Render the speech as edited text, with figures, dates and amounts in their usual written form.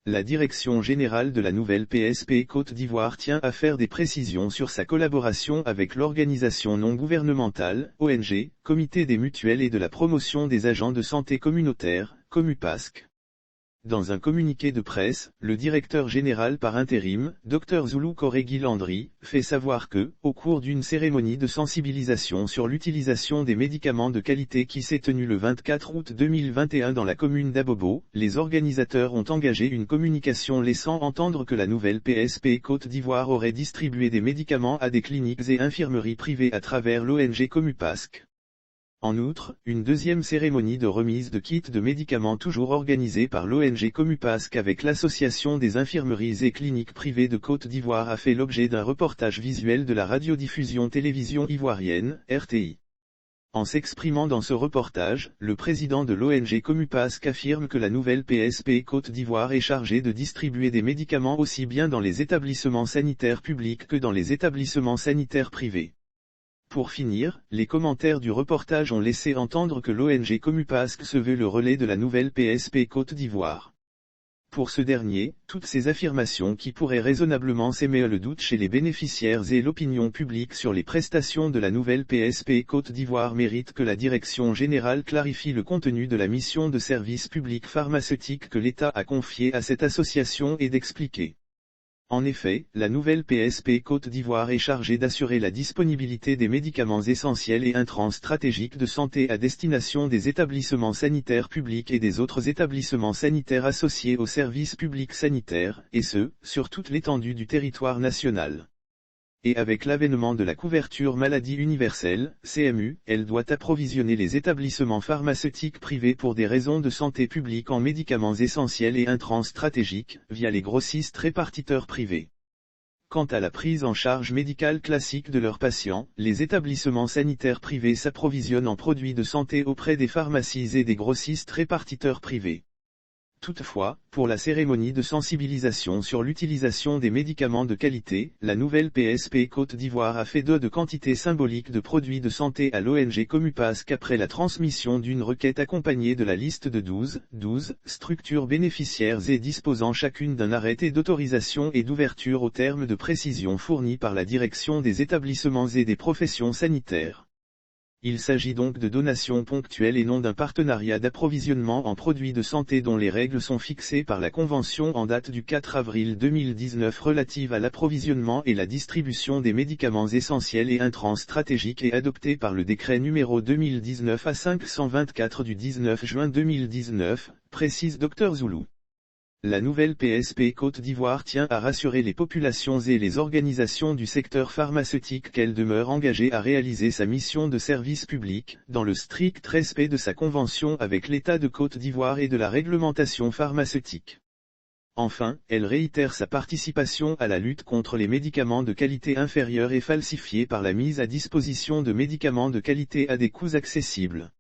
La Direction générale de la nouvelle PSP Côte d'Ivoire tient à faire des précisions sur sa collaboration avec l'organisation non gouvernementale, ONG, Comité des mutuelles et de la promotion des agents de santé communautaire, Comupasc. Dans un communiqué de presse, le directeur général par intérim, Dr Zulu Koregi Landry, fait savoir que, au cours d'une cérémonie de sensibilisation sur l'utilisation des médicaments de qualité qui s'est tenue le 24 août 2021 dans la commune d'Abobo, les organisateurs ont engagé une communication laissant entendre que la nouvelle PSP Côte d'Ivoire aurait distribué des médicaments à des cliniques et infirmeries privées à travers l'ONG Comupasc. En outre, une deuxième cérémonie de remise de kits de médicaments toujours organisée par l'ONG Comupasc avec l'Association des infirmeries et cliniques privées de Côte d'Ivoire a fait l'objet d'un reportage visuel de la radiodiffusion télévision ivoirienne, RTI. En s'exprimant dans ce reportage, le président de l'ONG Comupasc affirme que la nouvelle PSP Côte d'Ivoire est chargée de distribuer des médicaments aussi bien dans les établissements sanitaires publics que dans les établissements sanitaires privés. Pour finir, les commentaires du reportage ont laissé entendre que l'ONG Comupasc se veut le relais de la nouvelle PSP Côte d'Ivoire. Pour ce dernier, toutes ces affirmations qui pourraient raisonnablement s'émettre le doute chez les bénéficiaires et l'opinion publique sur les prestations de la nouvelle PSP Côte d'Ivoire méritent que la Direction générale clarifie le contenu de la mission de service public pharmaceutique que l'État a confiée à cette association et d'expliquer. En effet, la nouvelle PSP Côte d'Ivoire est chargée d'assurer la disponibilité des médicaments essentiels et intrants stratégiques de santé à destination des établissements sanitaires publics et des autres établissements sanitaires associés aux services publics sanitaires, et ce, sur toute l'étendue du territoire national. Et avec l'avènement de la couverture maladie universelle, CMU, elle doit approvisionner les établissements pharmaceutiques privés pour des raisons de santé publique en médicaments essentiels et intrants stratégiques, via les grossistes répartiteurs privés. Quant à la prise en charge médicale classique de leurs patients, les établissements sanitaires privés s'approvisionnent en produits de santé auprès des pharmacies et des grossistes répartiteurs privés. Toutefois, pour la cérémonie de sensibilisation sur l'utilisation des médicaments de qualité, la nouvelle PSP Côte d'Ivoire a fait don de quantités symboliques de produits de santé à l'ONG Comupasc après la transmission d'une requête accompagnée de la liste de 12 structures bénéficiaires et disposant chacune d'un arrêté d'autorisation et d'ouverture aux termes de précision fournis par la direction des établissements et des professions sanitaires. Il s'agit donc de donations ponctuelles et non d'un partenariat d'approvisionnement en produits de santé dont les règles sont fixées par la Convention en date du 4 avril 2019 relative à l'approvisionnement et la distribution des médicaments essentiels et intrants stratégiques et adoptée par le décret numéro 2019-524 du 19 juin 2019, précise Dr Zulu. La nouvelle PSP Côte d'Ivoire tient à rassurer les populations et les organisations du secteur pharmaceutique qu'elle demeure engagée à réaliser sa mission de service public, dans le strict respect de sa convention avec l'État de Côte d'Ivoire et de la réglementation pharmaceutique. Enfin, elle réitère sa participation à la lutte contre les médicaments de qualité inférieure et falsifiés par la mise à disposition de médicaments de qualité à des coûts accessibles.